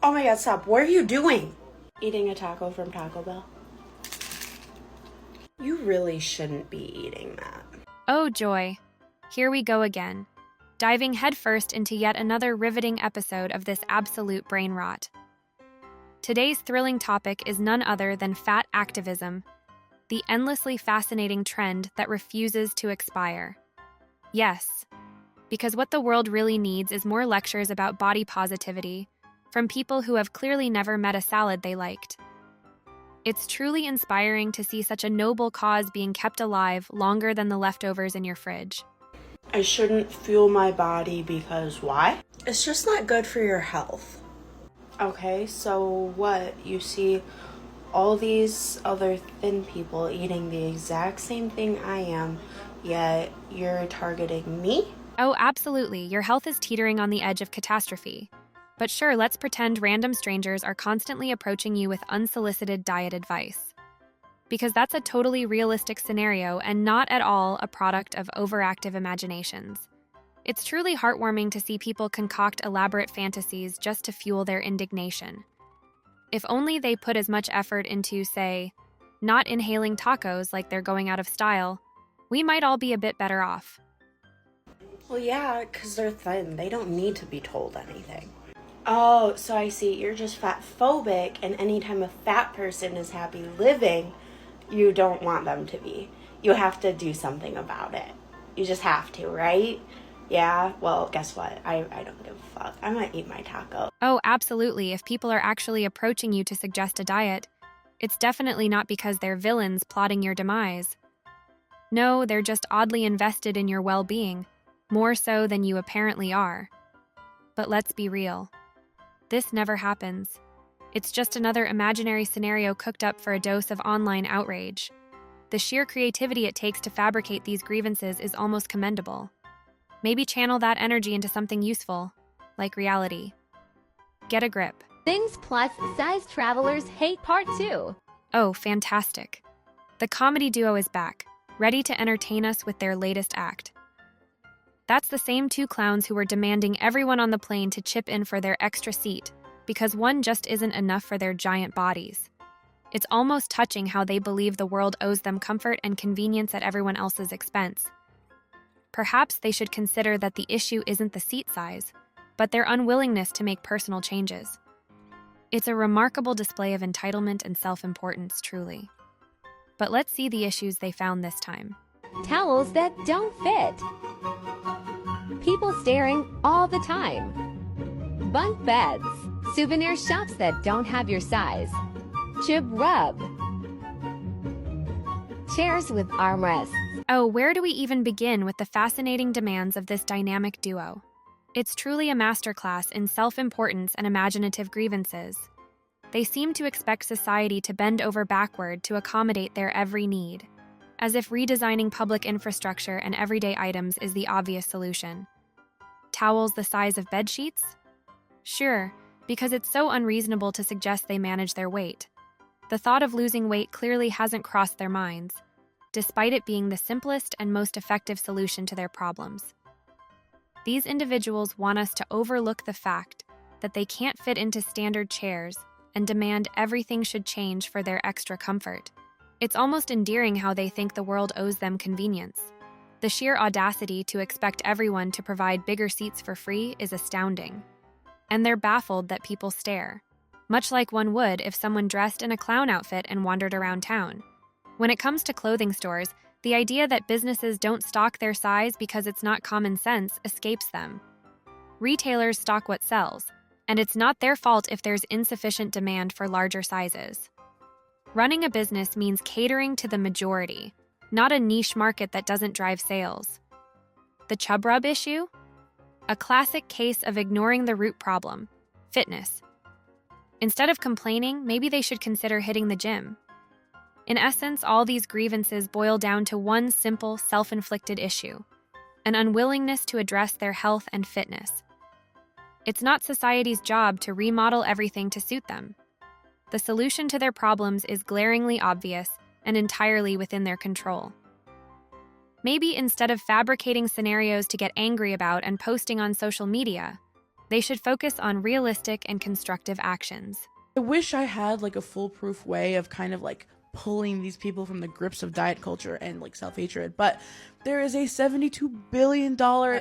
Oh my god, stop. What are you doing? Eating a taco from Taco Bell? You really shouldn't be eating that. Oh joy, here we go again, diving headfirst into yet another riveting episode of this absolute brain rot. Today's thrilling topic is none other than fat activism, the endlessly fascinating trend that refuses to expire. Yes, because what the world really needs is more lectures about body positivity from people who have clearly never met a salad they liked. It's truly inspiring to see such a noble cause being kept alive longer than the leftovers in your fridge. I shouldn't fuel my body because why? It's just not good for your health. Okay, so what? You see all these other thin people eating the exact same thing I am, yet you're targeting me? Oh, absolutely, your health is teetering on the edge of catastrophe. But sure, let's pretend random strangers are constantly approaching you with unsolicited diet advice. Because that's a totally realistic scenario and not at all a product of overactive imaginations. It's truly heartwarming to see people concoct elaborate fantasies just to fuel their indignation. If only they put as much effort into, say, not inhaling tacos like they're going out of style, we might all be a bit better off. Well, yeah, because they're thin. They don't need to be told anything. Oh, so I see. You're just fat phobic, and anytime a fat person is happy living, you don't want them to be. You have to do something about it. You just have to, right? Yeah, well, guess what? I don't give a fuck. I'm gonna eat my taco. Oh, absolutely. If people are actually approaching you to suggest a diet, it's definitely not because they're villains plotting your demise. No, they're just oddly invested in your well-being, more so than you apparently are. But let's be real. This never happens. It's just another imaginary scenario cooked up for a dose of online outrage. The sheer creativity it takes to fabricate these grievances is almost commendable. Maybe channel that energy into something useful, like reality. Get a grip. Things Plus Size Travelers Hate Part 2. Oh, fantastic. The comedy duo is back, ready to entertain us with their latest act. That's the same two clowns who were demanding everyone on the plane to chip in for their extra seat, because one just isn't enough for their giant bodies. It's almost touching how they believe the world owes them comfort and convenience at everyone else's expense. Perhaps they should consider that the issue isn't the seat size, but their unwillingness to make personal changes. It's a remarkable display of entitlement and self-importance, truly. But let's see the issues they found this time. Towels that don't fit. People staring all the time. Bunk beds. Souvenir shops that don't have your size. Jib rub. Chairs with armrests. Oh, where do we even begin with the fascinating demands of this dynamic duo? It's truly a masterclass in self-importance and imaginative grievances. They seem to expect society to bend over backward to accommodate their every need, as if redesigning public infrastructure and everyday items is the obvious solution. Towels the size of bed sheets? Sure, because it's so unreasonable to suggest they manage their weight. The thought of losing weight clearly hasn't crossed their minds, despite it being the simplest and most effective solution to their problems. These individuals want us to overlook the fact that they can't fit into standard chairs and demand everything should change for their extra comfort. It's almost endearing how they think the world owes them convenience. The sheer audacity to expect everyone to provide bigger seats for free is astounding. And they're baffled that people stare, much like one would if someone dressed in a clown outfit and wandered around town. When it comes to clothing stores, the idea that businesses don't stock their size because it's not common sense escapes them. Retailers stock what sells, and it's not their fault if there's insufficient demand for larger sizes. Running a business means catering to the majority, not a niche market that doesn't drive sales. The chub rub issue? A classic case of ignoring the root problem: fitness. Instead of complaining, maybe they should consider hitting the gym. In essence, all these grievances boil down to one simple, self-inflicted issue: an unwillingness to address their health and fitness. It's not society's job to remodel everything to suit them. The solution to their problems is glaringly obvious and entirely within their control. Maybe instead of fabricating scenarios to get angry about and posting on social media, They should focus on realistic and constructive actions. I wish I had like a foolproof way of kind of like pulling these people from the grips of diet culture and like self-hatred, but there is a $72 billion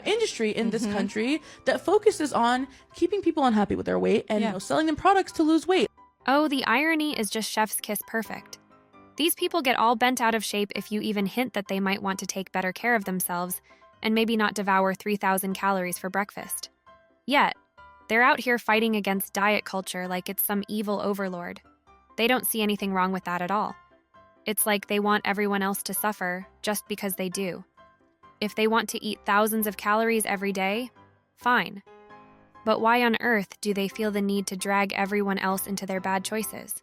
industry in this country that focuses on keeping people unhappy with their weight and selling them products to lose weight. Oh, the irony is just chef's kiss perfect. These people get all bent out of shape if you even hint that they might want to take better care of themselves and maybe not devour 3,000 calories for breakfast. Yet, they're out here fighting against diet culture like it's some evil overlord. They don't see anything wrong with that at all. It's like they want everyone else to suffer just because they do. If they want to eat thousands of calories every day, fine. But why on earth do they feel the need to drag everyone else into their bad choices?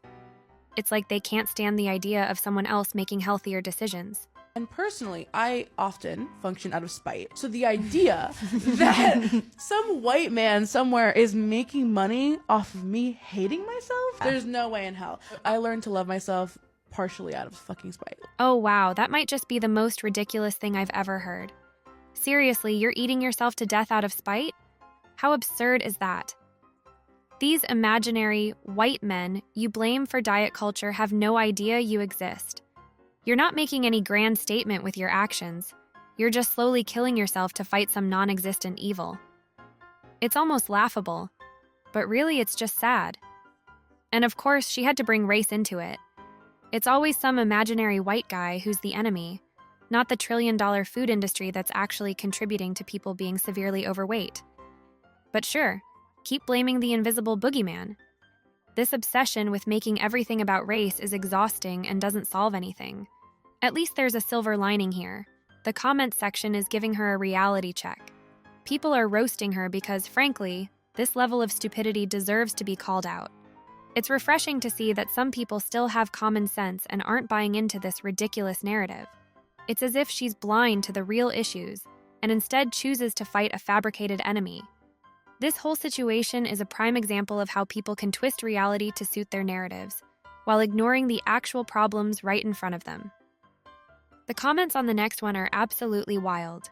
It's like they can't stand the idea of someone else making healthier decisions. And personally, I often function out of spite. So the idea that some white man somewhere is making money off of me hating myself, there's no way in hell. I learned to love myself partially out of fucking spite. Oh wow, that might just be the most ridiculous thing I've ever heard. Seriously, you're eating yourself to death out of spite? How absurd is that? These imaginary white men you blame for diet culture have no idea you exist. You're not making any grand statement with your actions. You're just slowly killing yourself to fight some non-existent evil. It's almost laughable, but really it's just sad. And of course, she had to bring race into it. It's always some imaginary white guy who's the enemy, not the trillion-dollar food industry that's actually contributing to people being severely overweight. But sure, keep blaming the invisible boogeyman. This obsession with making everything about race is exhausting and doesn't solve anything. At least there's a silver lining here. The comment section is giving her a reality check. People are roasting her because, frankly, this level of stupidity deserves to be called out. It's refreshing to see that some people still have common sense and aren't buying into this ridiculous narrative. It's as if she's blind to the real issues and instead chooses to fight a fabricated enemy. This whole situation is a prime example of how people can twist reality to suit their narratives, while ignoring the actual problems right in front of them. The comments on the next one are absolutely wild.